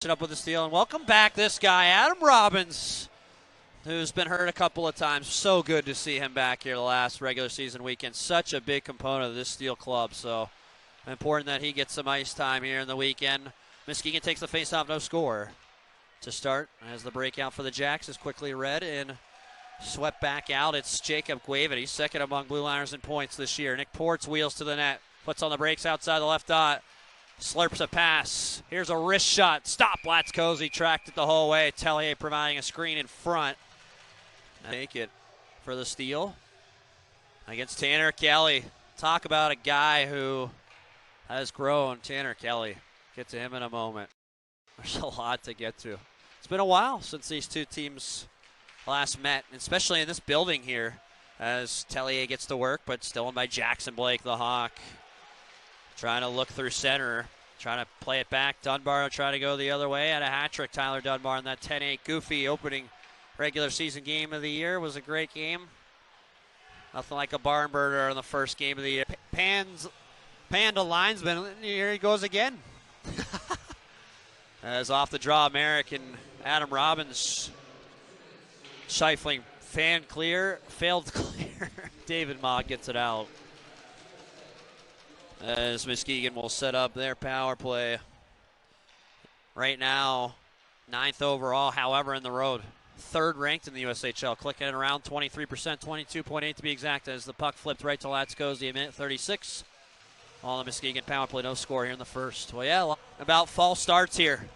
Up with the steal, and welcome back this guy, Adam Robbins, who's been hurt a couple of times. So good to see him back here the last regular season weekend. Such a big component of this Steel club, so important that he gets some ice time here in the weekend. Muskegon takes the faceoff, no score to start, as the breakout for the Jacks is quickly read and swept back out. It's Jacob Guévin. He's second among blue liners in points this year. Nick Ports wheels to the net, puts on the brakes outside the left dot. Slurps a pass. Here's a wrist shot. Stop. Latskozy tracked it the whole way. Tellier providing a screen in front. Make it for the steal against Tanner Kelly. Talk about a guy who has grown. Tanner Kelly. Get to him in a moment. There's a lot to get to. It's been a while since these two teams last met, especially in this building here, as Tellier gets to work, but still in by Jackson Blake, the Hawk. Trying to look through center, trying to play it back. Dunbar trying to go the other way. Had a hat trick, Tyler Dunbar, in that 10-8 goofy opening regular season game of the year. It was a great game. Nothing like a barn burner in the first game of the year. Panda linesman, here he goes again. As off the draw, American Adam Robbins stifling fan clear, failed clear. David Mott gets it out. As Muskegon will set up their power play. Right now, 9th overall, however, in the road. 3rd ranked in the USHL, clicking it around 23%, 22.8 to be exact, as the puck flipped right to Latskozy, a minute 36. On the Muskegon power play, no score here in the first. Well, yeah, about false starts here.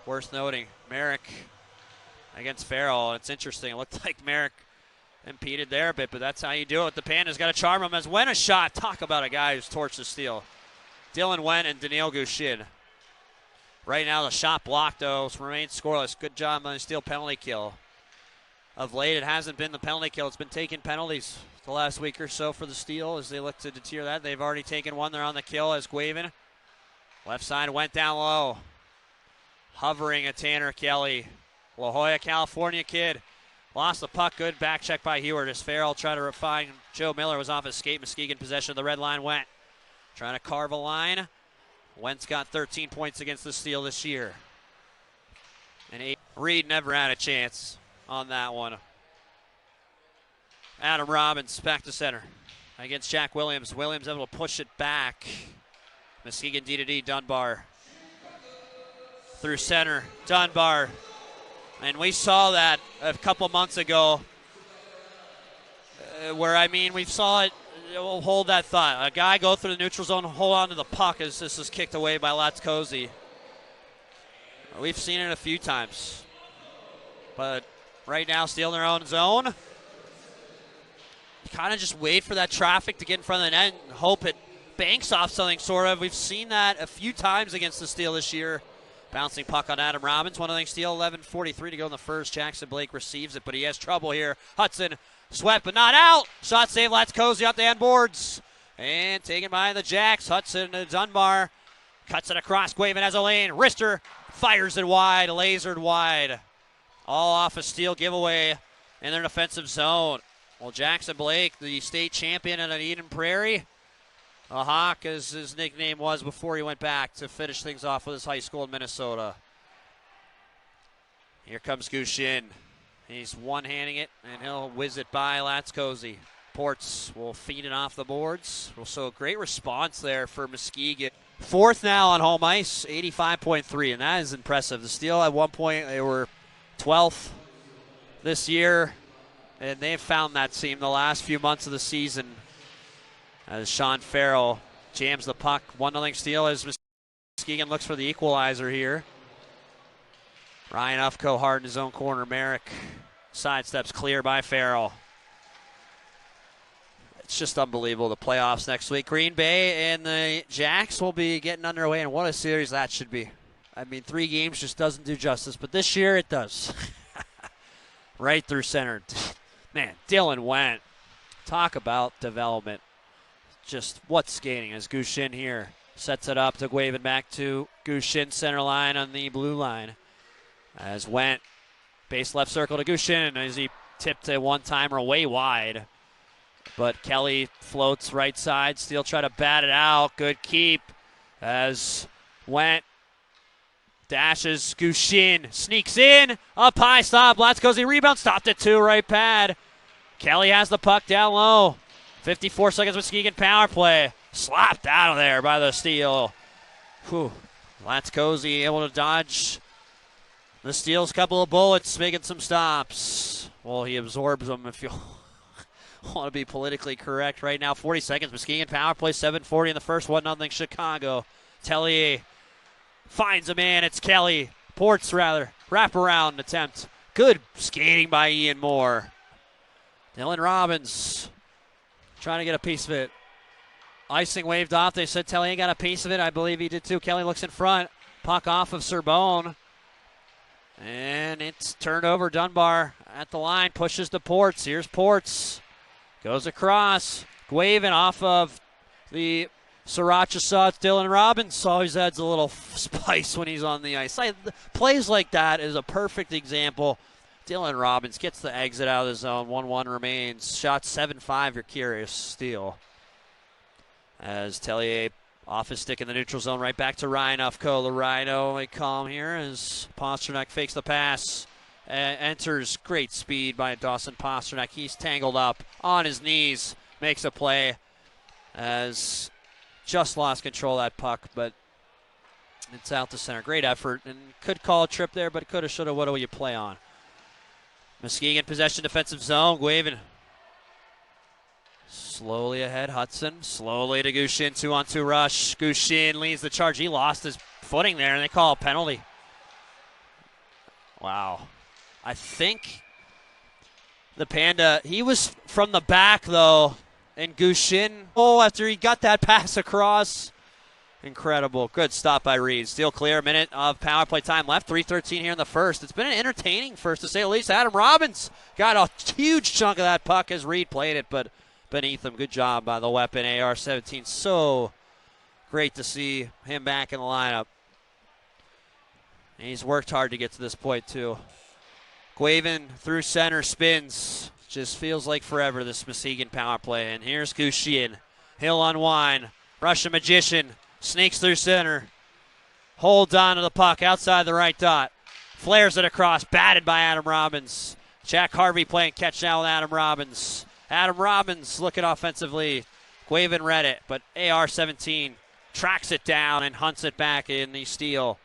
Worth noting, Merrick against Farrell. It's interesting, it looked like Merrick impeded there a bit, but that's how you do it. The Panda's got to charm him as Wen a shot. Talk about a guy who's torched the steal. Dylan Wen and Daniil Gushin. Right now the shot blocked, though. Remains scoreless. Good job on the steal penalty kill. Of late, it hasn't been the penalty kill. It's been taking penalties the last week or so for the steal as they look to deter that. They've already taken one. They're on the kill as Guévin. Left side went down low. Hovering at Tanner Kelly. La Jolla, California kid. Lost the puck, good back check by Heward as Farrell tried to refine. Joe Miller was off his skate. Muskegon possession of the red line. Went trying to carve a line. Wentz got 13 points against the steal this year. And Reed never had a chance on that one. Adam Robbins back to center against Jack Williams. Williams able to push it back. Muskegon D-to-D, Dunbar. Through center, Dunbar. And we saw that a couple months ago we saw it. We'll hold that thought. A guy go through the neutral zone, hold on to the puck as this is kicked away by Latskozy. We've seen it a few times. But right now, stealing their own zone. Kind of just wait for that traffic to get in front of the net and hope it banks off something, sort of. We've seen that a few times against the Steel this year. Bouncing puck on Adam Robbins. 1-0 steal, 11:43 to go in the first. Jackson Blake receives it, but he has trouble here. Hudson swept, but not out. Shot save, Latskozy up the end boards. And taken by the Jacks. Hudson to Dunbar. Cuts it across. Guévin has a lane. Wrister fires it wide, lasered wide. All off a steal giveaway in their defensive zone. Well, Jackson Blake, the state champion in Eden Prairie. A Hawk, as his nickname was before he went back to finish things off with his high school in Minnesota. Here comes Gushin. He's one-handing it, and he'll whiz it by Latskozy. Ports will feed it off the boards. So great response there for Muskegon. 4th now on home ice, 85.3, and that is impressive. The Steel at one point, they were 12th this year, and they've found that seam the last few months of the season. As Sean Farrell jams the puck. 1-0 steal as Muskegon looks for the equalizer here. Ryan Ufko hard in his own corner. Merrick sidesteps clear by Farrell. It's just unbelievable, the playoffs next week. Green Bay and the Jacks will be getting underway, and what a series that should be. I mean, 3 games just doesn't do justice, but this year it does. Right through center. Man, Dylan Went. Talk about development. Just what skating as Gushin here sets it up to Guévin, back to Gushin, center line on the blue line. As Went, base left circle to Gushin as he tipped a one-timer way wide. But Kelly floats right side. Steele try to bat it out. Good keep as Went Dashes, Guévin sneaks in, up high, stop. Latskozy rebound, stopped at 2, right pad. Kelly has the puck down low. 54 seconds Muskegon power play. Slapped out of there by the steal. Whew. Latskozy able to dodge the steals, couple of bullets, making some stops. Well, he absorbs them if you want to be politically correct right now. 40 seconds, Muskegon power play, 7:40 in the first, 1-0 Chicago. Tellier finds a man, it's Kelly. Ports rather, wraparound attempt. Good skating by Ian Moore. Dylan Robbins trying to get a piece of it. Icing waved off. They said Tellier got a piece of it. I believe he did too. Kelly looks in front. Puck off of Serbone. And it's turned over. Dunbar at the line. Pushes to Ports. Here's Ports. Goes across. Guévin off of the Sriracha sauce. Dylan Robbins always adds a little spice when he's on the ice. Plays like that is a perfect example. Dylan Robbins gets the exit out of the zone. 1-1 remains. Shot 7-5. You're curious. Steal. As Tellier off his stick in the neutral zone, right back to Rhinoffco. The Rhino a calm here as Pastrnak fakes the pass. Enters, great speed by Dawson Pastrnak. He's tangled up on his knees, makes a play as just lost control of that puck, but it's out to center. Great effort and could call a trip there, but coulda, shoulda, woulda you play on. Muskegon possession, defensive zone. Guévin slowly ahead, Hudson. Slowly to Guévin, 2-on-2 rush. Guévin leads the charge. He lost his footing there, and they call a penalty. Wow. I think the Panda, he was from the back, though, and Guévin, after he got that pass across. Incredible. Good stop by Reed. Still clear. A minute of power play time left. 3:13 here in the first. It's been an entertaining first, to say the least. Adam Robbins got a huge chunk of that puck as Reed played it, but beneath him. Good job by the weapon, AR-17. So great to see him back in the lineup. And he's worked hard to get to this point, too. Guévin through center, spins. Just feels like forever, this Muskegon power play. And here's Guévin. He'll unwind. Russian Magician sneaks through center. Holds on to the puck outside the right dot. Flares it across. Batted by Adam Robbins. Jack Harvey playing catch now with Adam Robbins. Adam Robbins looking offensively. Guévin read it, but AR-17 tracks it down and hunts it back in the steal.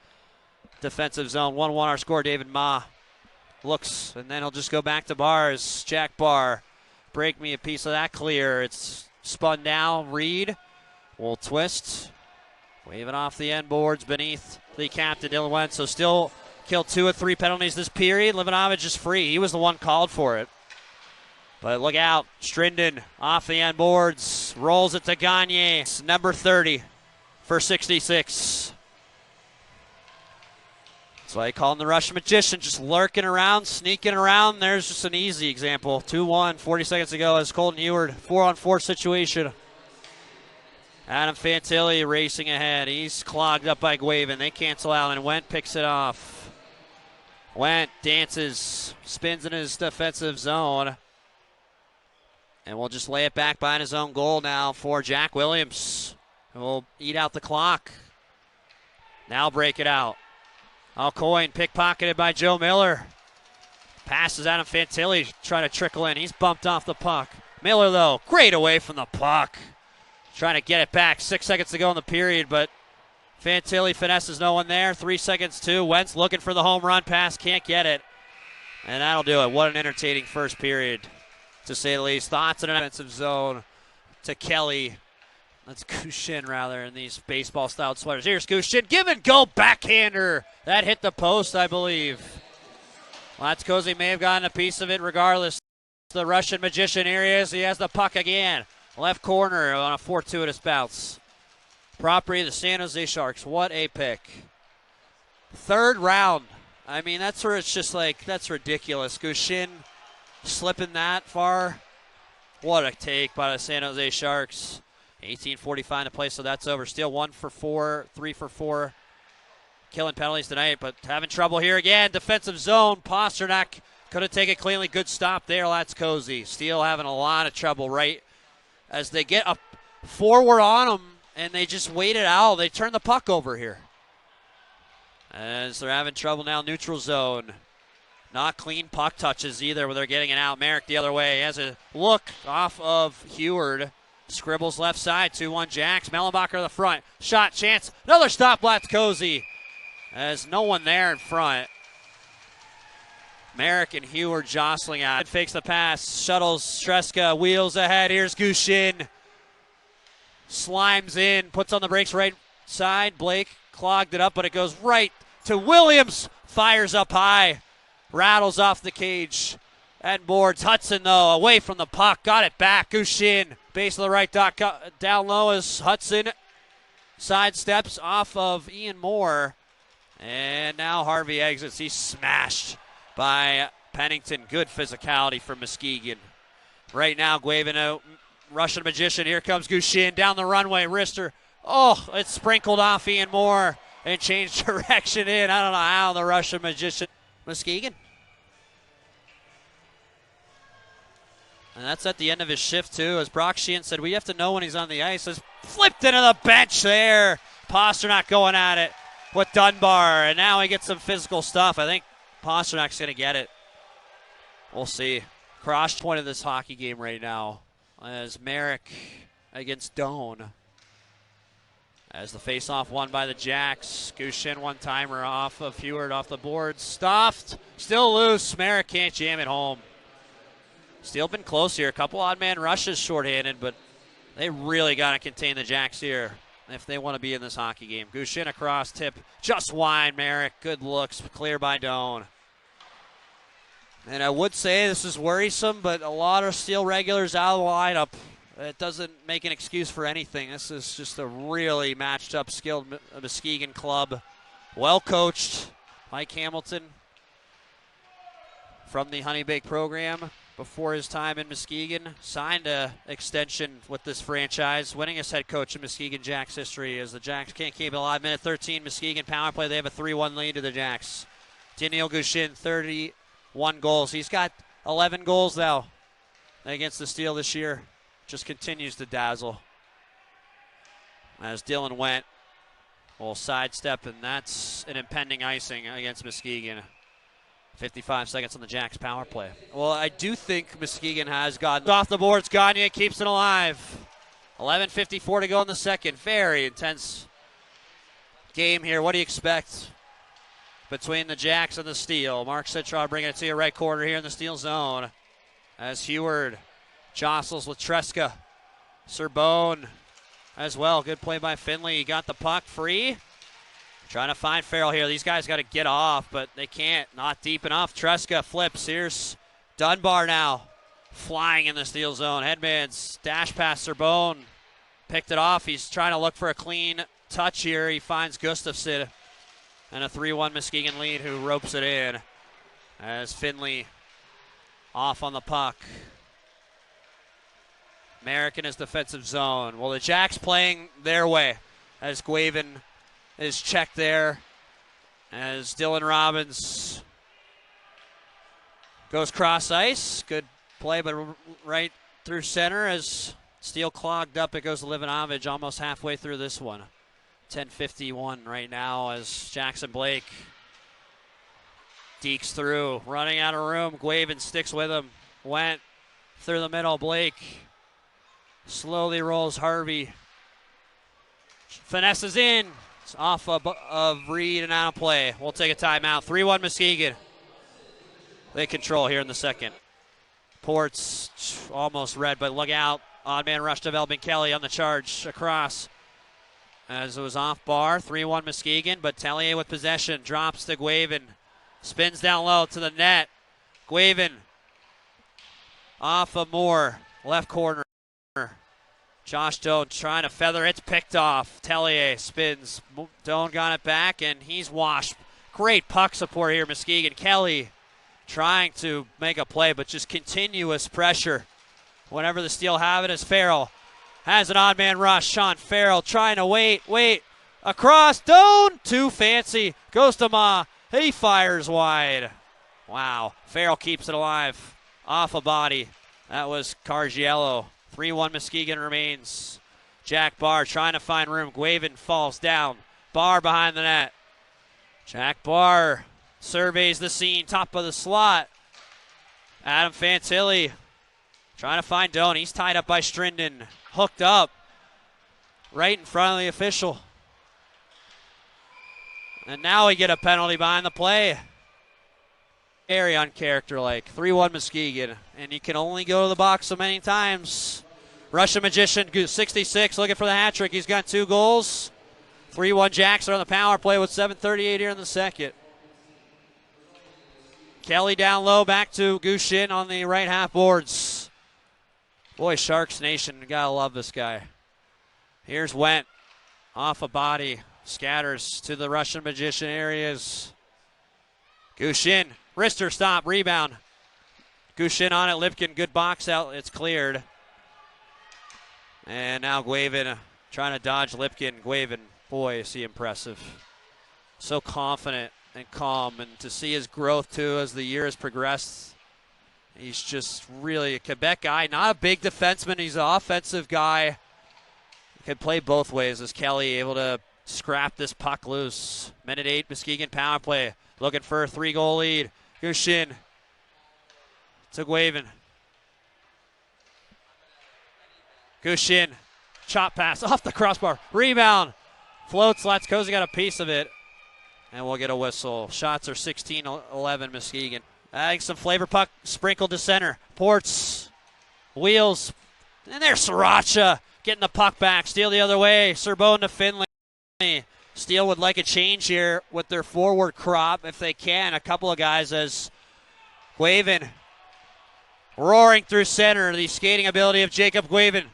Defensive zone, 1-1 our score. David Ma looks, and then he'll just go back to Bars. Jack Barr, break me a piece of that clear. It's spun down. Reed will twist. Waving off the end boards beneath the captain, Dylan Wentz. So still killed 2 of 3 penalties this period. Livanovich is free. He was the one called for it. But look out. Strinden off the end boards. Rolls it to Gagne. It's number 30 for 66. That's why I call him the Russian Magician. Just lurking around, sneaking around. There's just an easy example. 2-1, 40 seconds ago as Colton Eward. 4-on-4 situation. Adam Fantilli racing ahead. He's clogged up by Guévin. They cancel out, and Went picks it off. Went dances, spins in his defensive zone. And we'll just lay it back behind his own goal now for Jack Williams, who will eat out the clock. Now break it out. Alcoyne pickpocketed by Joe Miller. Passes Adam Fantilli, trying to trickle in. He's bumped off the puck. Miller, though, great away from the puck. Trying to get it back. 6 seconds to go in the period, but Fantilli finesses no one there. 3 seconds, too. Wentz looking for the home run pass. Can't get it. And that'll do it. What an entertaining first period, to say the least. Thoughts in an offensive zone to Kelly. That's Guévin, rather, in these baseball-styled sweaters. Here's Guévin. Give and go backhander. That hit the post, I believe. Latskozy may have gotten a piece of it regardless. The Russian Magician, here he is. He has the puck again. Left corner on a fortuitous bounce. Property of the San Jose Sharks. What a pick. Third round. I mean, that's where it's just like, that's ridiculous. Guévin slipping that far. What a take by the San Jose Sharks. 18:45 to play, so that's over. Still 1 for 4, 3 for 4. Killing penalties tonight, but having trouble here again. Defensive zone. Pastrnak couldn't take it cleanly. Good stop there, Latskozy. Still having a lot of trouble right as they get up forward on them, and they just wait it out. They turn the puck over here. as they're having trouble now, neutral zone. Not clean puck touches either, where they're getting it out. Merrick the other way. He has a look off of Heward. Scribbles left side, 2-1 Jacks. Mellenbacher to the front. Shot chance. Another stop, Blatskozy. There's no one there in front. Merrick and Heward jostling out. Fakes the pass. Shuttles Streska. Wheels ahead. Here's Gushin. Slimes in. Puts on the brakes right side. Blake clogged it up, but it goes right to Williams. Fires up high. Rattles off the cage and boards. Hudson, though, away from the puck. Got it back. Gushin. Base of the right dock. Down low as Hudson sidesteps off of Ian Moore. And now Harvey exits. He's smashed by Pennington. Good physicality from Muskegon. Right now, Guévin out. Russian Magician. Here comes Gushin down the runway. Wrister. Oh, it's sprinkled off Ian Moore and changed direction in. I don't know how the Russian Magician. Muskegon. And that's at the end of his shift, too. As Brock Sheehan said, we have to know when he's on the ice. It's flipped into the bench there. Pasternak going at it with Dunbar. And now he gets some physical stuff. I think Pasternak's going to get it. We'll see. Cross point of this hockey game right now as Merrick against Doan. As the face-off won by the Jacks. Gushin one-timer off of Heward off the board. Stuffed. Still loose. Merrick can't jam it home. Still been close here. A couple odd-man rushes shorthanded, but they really got to contain the Jacks here if they want to be in this hockey game. Gushin across, tip. Just wide, Merrick. Good looks. Clear by Doan. And I would say this is worrisome, but a lot of Steel regulars out of the lineup. It doesn't make an excuse for anything. This is just a really matched up, skilled Muskegon club. Well coached. Mike Hamilton from the Honey Bake program before his time in Muskegon. Signed an extension with this franchise, winningest head coach in Muskegon Jacks history as the Jacks can't keep it alive. Minute 13, Muskegon power play. They have a 3-1 lead to the Jacks. Daniel Gushin, 31 goals. He's got 11 goals now against the Steel this year. Just continues to dazzle. As Dylan went, will sidestep, and that's an impending icing against Muskegon. 55 seconds on the Jacks power play. Well, I do think Muskegon has gotten off the boards. Gagne keeps it alive. 11:54 to go in the second. Very intense game here. What do you expect between the Jacks and the Steel? Mark Citron bringing it to your right corner here in the Steel zone. As Heward jostles with Treska. Serbone as well. Good play by Finley. He got the puck free. Trying to find Farrell here. These guys got to get off, but they can't. Not deep enough. Treska flips. Here's Dunbar now. Flying in the Steel zone. Headman's dash pass. Serbone picked it off. He's trying to look for a clean touch here. He finds Gustafsson. And a 3-1 Muskegon lead who ropes it in. As Finley off on the puck. Merrick in his defensive zone. Well, the Jacks playing their way as Guévin is checked there. As Dylan Robbins goes cross ice. Good play, but right through center as Steel clogged up. It goes to Livanovich almost halfway through this one. 10:51 right now as Jackson Blake dekes through. Running out of room. Guévin sticks with him. Went through the middle. Blake slowly rolls Harvey. Finesses in. It's off of Reed and out of play. We'll take a timeout. 3-1 Muskegon. They control here in the second. Ports almost red, but look out. Odd man rush to Velbin Kelly on the charge across. As it was off bar. 3-1 Muskegon, but Tellier with possession. Drops to Guévin. Spins down low to the net. Guévin off of Moore. Left corner. Josh Doan trying to feather. It's picked off. Tellier spins. Doan got it back, and he's washed. Great puck support here, Muskegon. Kelly trying to make a play, but just continuous pressure. Whenever the Steel have it, as Farrell has an odd man rush. Sean Farrell trying to wait. Across. Doan. Too fancy. Goes to Ma. He fires wide. Wow. Farrell keeps it alive. Off a body. That was Cargiello. 3-1 Muskegon remains. Jack Barr trying to find room. Guévin falls down. Barr behind the net. Jack Barr surveys the scene, top of the slot. Adam Fantilli trying to find Doan. He's tied up by Strinden. Hooked up right in front of the official. And now we get a penalty behind the play. Very uncharacter-like. 3-1 Muskegon. And you can only go to the box so many times. Russian Magician, 66, looking for the hat trick. He's got 2 goals. 3-1 Jacks are on the power play with 7:38 here in the second. Kelly down low, back to Gushin on the right half boards. Boy, Sharks Nation, gotta love this guy. Here's Went, off a body, scatters to the Russian Magician areas. Gushin, wrister stop, rebound. Gushin on it, Lipkin, good box out, it's cleared. And now Guévin trying to dodge Lipkin. Guévin, boy, is he impressive. So confident and calm, and to see his growth too as the year has progressed. He's just really a Quebec guy, not a big defenseman. He's an offensive guy. Can play both ways as Kelly able to scrap this puck loose. Minute 8, Muskegon power play. Looking for a 3-goal lead. Gushin to Guévin. Gushin, chop pass off the crossbar. Rebound. Floats, Latskozy got a piece of it. And we'll get a whistle. Shots are 16-11 Muskegon. Adding some flavor, puck sprinkled to center. Ports, wheels, and there's Sriracha getting the puck back. Steal the other way. Serbone to Finley. Steele would like a change here with their forward crop if they can. A couple of guys as Guévin roaring through center. The skating ability of Jacob Guévin.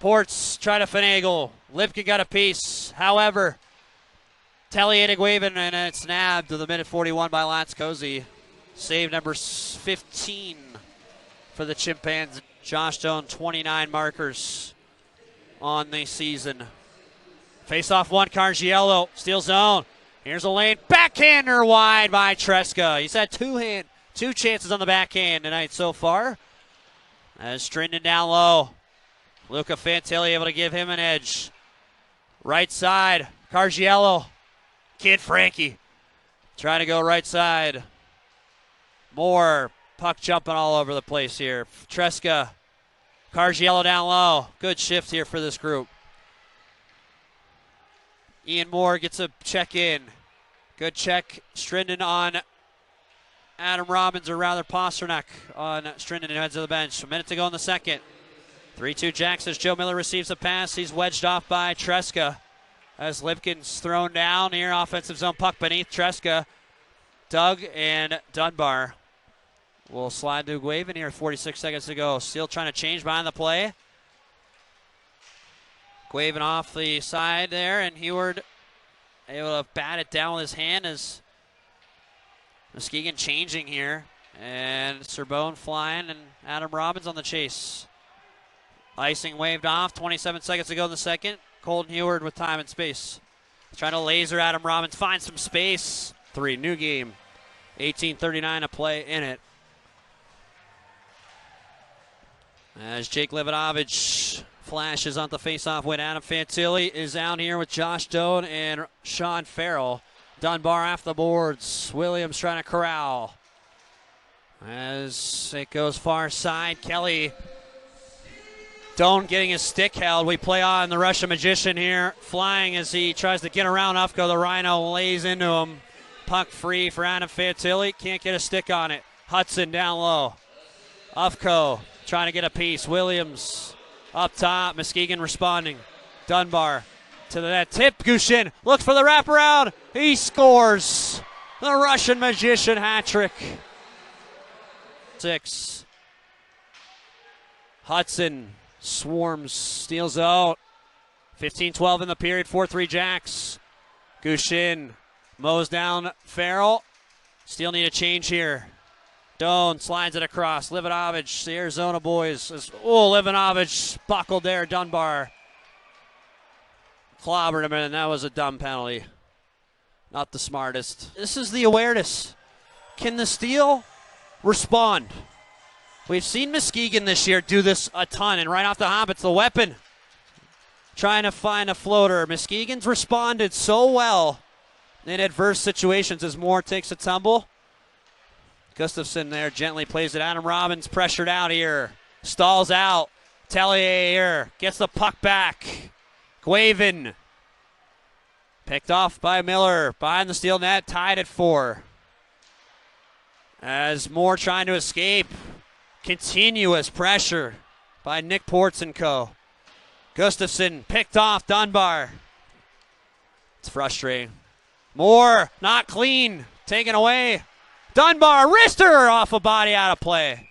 Ports try to finagle. Lipkin got a piece. However, retaliated Guévin, and it's nabbed to the minute 41 by Latskozy. Save number 15 for the Chimpanzees. Josh Doan, 29 markers on the season. Face-off one, Cargiello, steal zone. Here's a lane, backhander wide by Treska. He's had two chances on the backhand tonight so far. As Strinden down low. Luca Fantilli able to give him an edge. Right side, Cargiello. Kid Frankie trying to go right side. More puck jumping all over the place here. Treska, Cargiello down low. Good shift here for this group. Ian Moore gets a check in. Good check. Strinden on Adam Robbins, or rather Pasternak on Strinden, and heads to the bench. A minute to go in the second. 3-2 Jacks as Joe Miller receives a pass. He's wedged off by Treska. As Lipkin's thrown down here, offensive zone puck beneath Treska. Doug and Dunbar will slide to Guévin here, 46 seconds to go. Steele trying to change behind the play. Guévin off the side there, and Heward able to bat it down with his hand as Muskegon changing here. And Serbone flying, and Adam Robbins on the chase. Icing waved off, 27 seconds to go in the second. Colton Heward with time and space. Trying to laser Adam Robbins, find some space. 3, new game. 18:39 to play in it. As Jake Levinovich flashes on the faceoff win. Adam Fantilli is out here with Josh Doan and Sean Farrell. Dunbar off the boards. Williams trying to corral. As it goes far side, Kelly. Doan getting his stick held. We play on the Russian Magician here. Flying as he tries to get around Ufko. The Rhino lays into him. Puck free for Adam Fantilli. Can't get a stick on it. Hudson down low. Ufko trying to get a piece. Williams up top. Muskegon responding. Dunbar to the net. Tip. Gushin looks for the wraparound. He scores. The Russian Magician hat trick. 6. Hudson swarms, steals out. 15-12 in the period, 4-3 Jacks. Gushin mows down Farrell. Still need a change here. Doan slides it across. Livanovich, the Arizona boys. Livanovich buckled there. Dunbar clobbered him, and that was a dumb penalty. Not the smartest. This is the awareness. Can the Steel respond? We've seen Muskegon this year do this a ton, and right off the hop, it's the weapon. Trying to find a floater. Muskegon's responded so well in adverse situations as Moore takes a tumble. Gustafson there gently plays it. Adam Robbins pressured out here. Stalls out. Tellier here gets the puck back. Guévin picked off by Miller. Behind the steel net, tied at 4. As Moore trying to escape. Continuous pressure by Nick Ports and co. Gustafson picked off Dunbar. It's frustrating. Moore not clean. Taken away. Dunbar, wrister off a body out of play.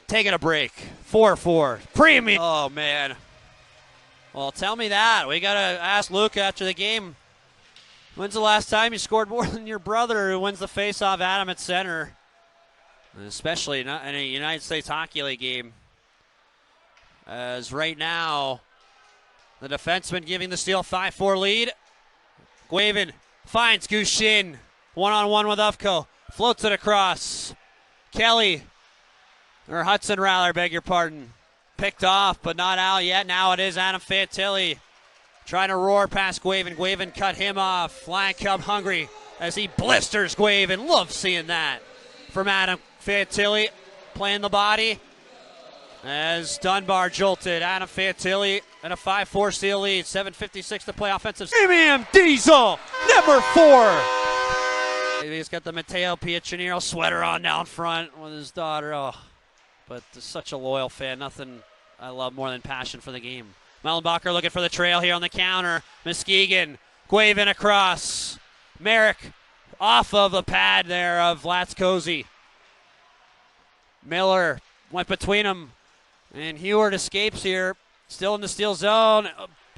Taking a break. 4-4. Premium. Oh, man. Well, tell me that. We got to ask Luke after the game. When's the last time you scored more than your brother who wins the face-off Adam at center? Especially not in a United States Hockey League game. As right now, the defenseman giving the Steel 5-4 lead. Guévin finds Gushin. One-on-one with Ufko. Floats it across. Hudson rather, beg your pardon. Picked off, but not out yet. Now it is Adam Fantilli trying to roar past Guévin. Guévin cut him off. Flying Cub hungry as he blisters Guévin. Love seeing that from Adam Fantilli playing the body. As Dunbar jolted, Adam Fantilli and a 5-4 Steel lead. 7:56 to play offensive. Premium Diesel, number 4. He's got the Matteo Piaciniero sweater on down front with his daughter. Oh, but such a loyal fan. Nothing I love more than passion for the game. Mellenbacher looking for the trail here on the counter. Muskegon, Guévin across. Merrick off of the pad there of Latskozy. Miller went between them. And Heward escapes here. Still in the Steel zone.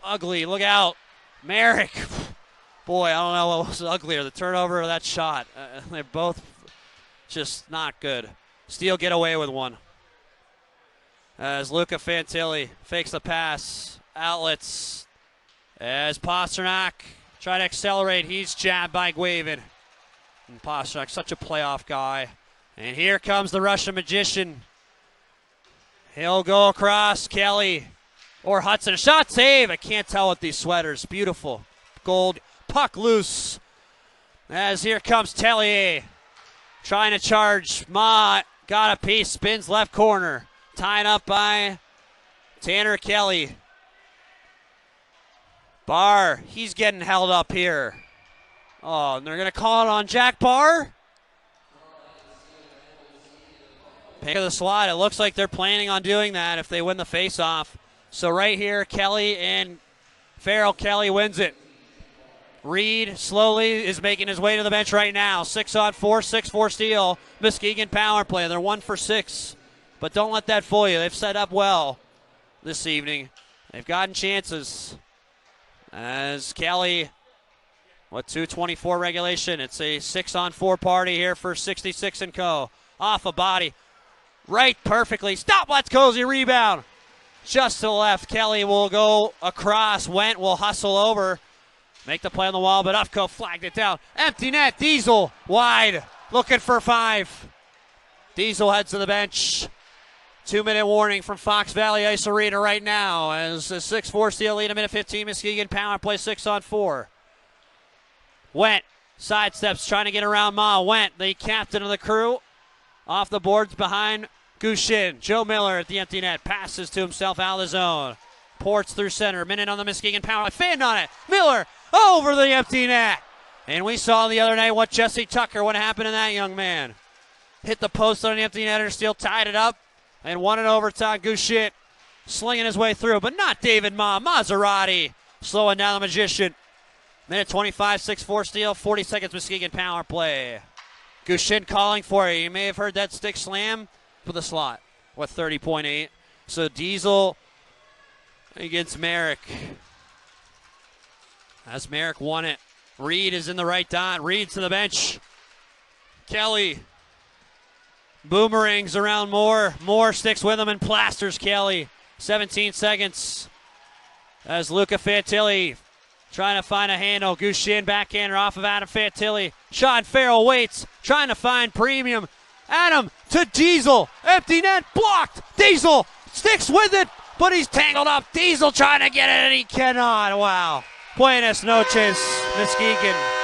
Ugly. Look out. Merrick. Boy, I don't know what was uglier, the turnover or that shot. They're both just not good. Steel get away with one. As Luca Fantilli fakes the pass. Outlets. As Pasternak trying to accelerate. He's jabbed by Guévin. And Pasternak, such a playoff guy. And here comes the Russian magician. He'll go across. Kelly or Hudson. A shot save. I can't tell with these sweaters. Beautiful. Gold. Puck loose. As here comes Tellier. Trying to charge. Ma got a piece. Spins left corner. Tied up by Tanner Kelly. Barr. He's getting held up here. Oh, and they're going to call it on Jack Barr. Pick of the slot. It looks like they're planning on doing that if they win the face-off. So right here, Kelly and Farrell. Kelly wins it. Reed slowly is making his way to the bench right now. 6-on-4, 6-4 Steel. Muskegon power play. They're 1 for 6. But don't let that fool you. They've set up well this evening. They've gotten chances. As Kelly, 2:24 regulation. It's a 6-on-4 party here for 66 and co. Off a body. Right perfectly. Stop, let's cozy rebound. Just to the left. Kelly will go across. Went will hustle over. Make the play on the wall, but Ufko flagged it down. Empty net. Diesel wide. Looking for 5. Diesel heads to the bench. 2-minute warning from Fox Valley Ice Arena right now as a 6-4 Steel lead. 1:15. Muskegon power play 6-on-4. Went. Sidesteps trying to get around Ma. Went, the captain of the crew. Off the boards behind Gushin. Joe Miller at the empty net. Passes to himself out of the zone. Ports through center. Minute on the Muskegon power. Fan on it. Miller over the empty net. And we saw the other night what Jesse Tucker, what happened to that young man. Hit the post on the empty netter. Steel tied it up and won it overtime. Gushin slinging his way through, but not David Ma. Maserati slowing down the magician. Minute 25, 6-4 Steel. 40 seconds Muskegon power play. Gushin calling for it. You may have heard that stick slam for the slot with 30.8. So Diesel against Merrick. As Merrick won it. Reed is in the right dot. Reed's to the bench. Kelly. Boomerangs around Moore. Moore sticks with him and plasters Kelly. 17 seconds. As Luca Fantilli trying to find a handle. Gushin backhander off of Adam Fantilli. Sean Farrell waits. Trying to find Premium. Adam to Diesel. Empty net blocked. Diesel sticks with it, but he's tangled up. Diesel trying to get it and he cannot. Wow. Buenas noches, Muskegon.